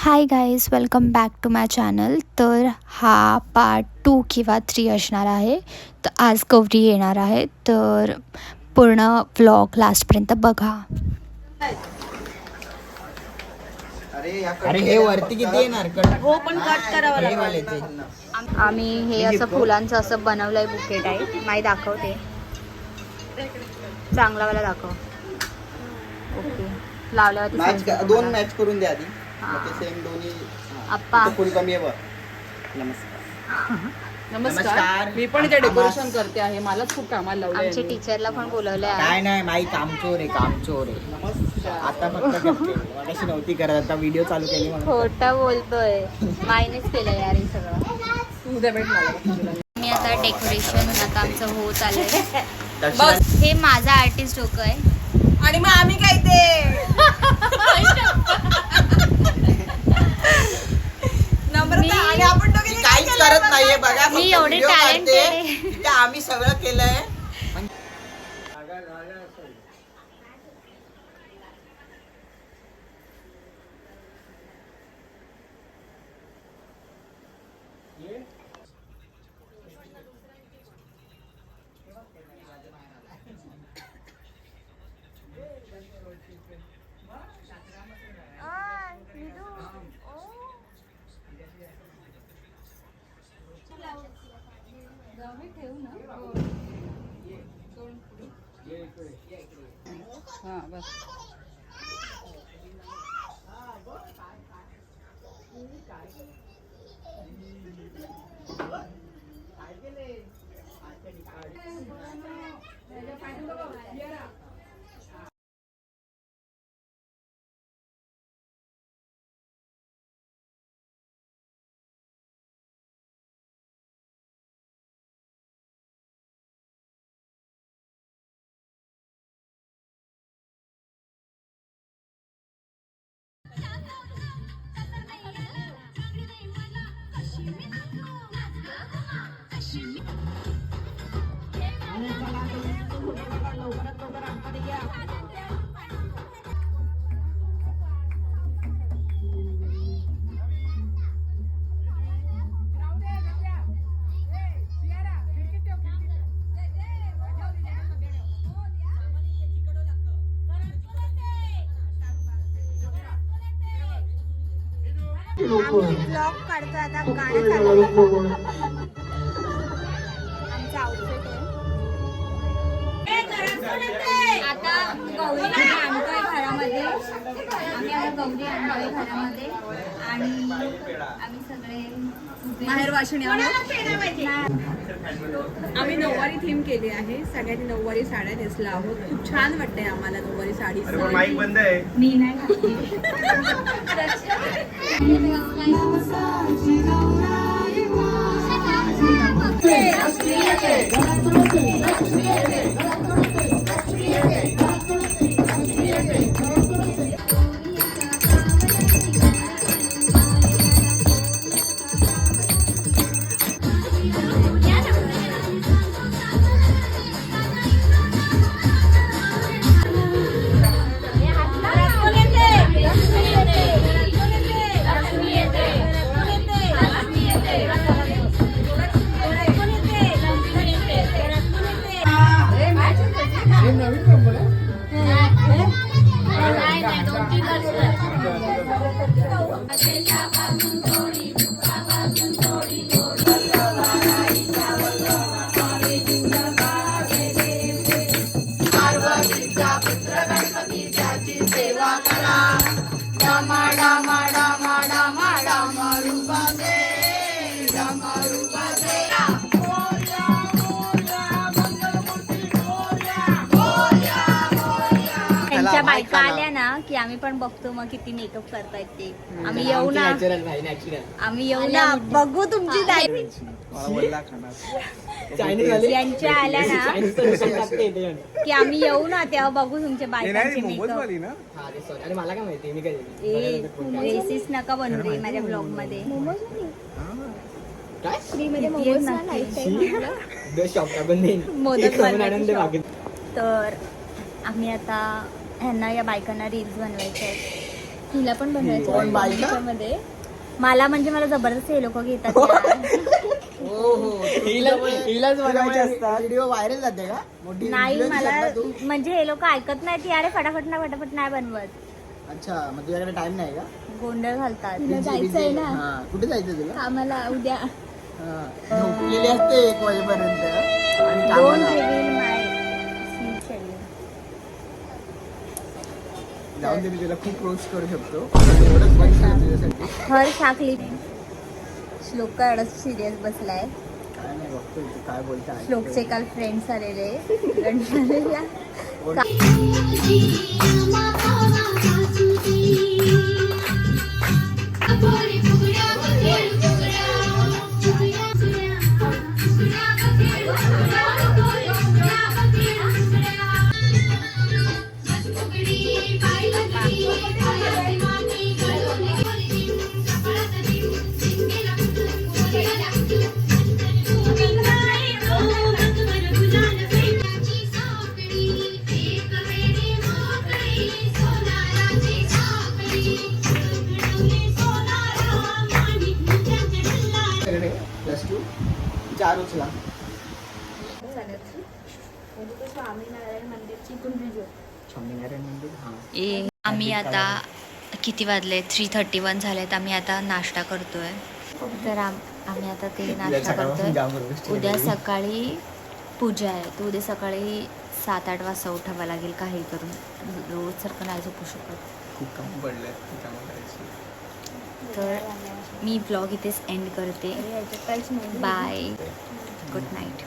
High guys, welcome back to my channel. तर हा part 2 किंवा 3 असणार आहे. तर आज गौरी येणार आहे, तर पूर्ण व्लॉग लास्टपर्यंत बघा. अरे हे वरती किती येणार? हो पण कट करावं लागेल. आम्ही हे असं फुलांचं असं बनवलंय बुकेट आहे. माई दाखवते, चांगलावाला दाखव. ओके, लावल्यावरती दोन मॅच करून द्या आधी. मग ते सेम दोन्ही आप्पा. फुल कमी आहे बघ. नमस्कार. मी पण इथे डेकोरेशन करते आहे. मला खूप कामाला लावलंय. आमच्या टीचरला पण बोलवलंय आहे. काय नाही माई, कामचोर आहे, कामचोर आहे. आता फक्त करते, मगाशी नव्हती करत, आता व्हिडिओ चालू केली म्हणून. खोटा बोलतोय. मायनेच केलं यार हे सगळं. तू उद्या भेट मला. मी आता डेकोरेशन आता आमचं होत आलंय. बस. हे माझा आर्टिस्ट डोकं आहे. आणि मग आम्ही काय ते नम्रता आणि आपण दोघे काहीच करत नाहीये बघा. मी फक्त एवढे video talented काढते. आहे. इथे आम्ही सगळं केलंय. हा बस. ब्लॉग काढतोय आता. गाणं चालू आहे. आमचं आउटफिट आहे. आता गौरी आणतोय घरामध्ये. आम्ही आता गौरी आणतोय घरामध्ये आणि आम्ही सगळे बाहेर वाशिणी आहोत. आम्ही नऊवारी थीम केली आहे. सगळ्यांनी नऊवारी साड्या नेसल्या आहोत. खूप छान वाटतंय आम्हाला नऊवारी साडी. माईक बंद आहे. मी नाही त्यांच्या बायका आल्या ना की आम्ही पण बघतो मग किती मेकअप करतायत ते. आम्ही येऊ ना, आम्ही येऊ ना, बघू तुमची यांच्या आल्या ना की आम्ही येऊ ना, तेव्हा बघू तुमच्या बायकांचे मेकअप. रेसिस नका बनवू रे माझ्या ब्लॉग मध्ये. तर आम्ही आता ह्यांना या बायकांना रील्स बनवायचे आहेत. हिला पण कोण बायका? बनवायचं मला म्हणजे मला जबरदस्त हे लोक घेतात यार. हो हो हिलाच बनवायचे असतात. व्हिडिओ व्हायरल जाते का मोठी नाही influencer मला ना तू? म्हणजे हे लोक ऐकत नाही ती अरे फटाफट नाही बनवत. अच्छा मग तुझ्याकडे टाइम नाही का? गोंधळ घालतात. Busy- हा, कुठे जायचं तुला? आम्हाला उद्या हा, झोपलेली असते 1 वाजेपर्यंत आणि डोंट कामाला. रिव्हील माय शेड्यूल. जाऊन दे मी तुला खूप रोस्ट करू शकतो एवढंच पण केलं तुझ्यासाठी. हर शाकली श्लोक काय एवढा सिरियस बसलाय. काय नाही बघतोय तू काय बोलता श्लोकचे काल फ्रेंड्स आलेले गणपतीला. प्लस 2 4 उचला. स्वामीनारायण मंदिरची स्वामीनारायण मंदिर हा आम्ही आता किती वाजले 3:31 झालेत. आम्ही आता नाश्ता करतोय. तर आम्ही आता ते नाश्ता सकाळपासून जाम करतोय. गोष्टी उद्या केली. सकाळी पूजा आहे. तर उद्या सकाळी 7-8 वाजता उठावं लागेल काही करून. रोज सारखं नाही झोपू शकत. खूप काम पडलं त्याच्यामुळे. तर मी ब्लॉग इथेच एंड करते. Bye good night.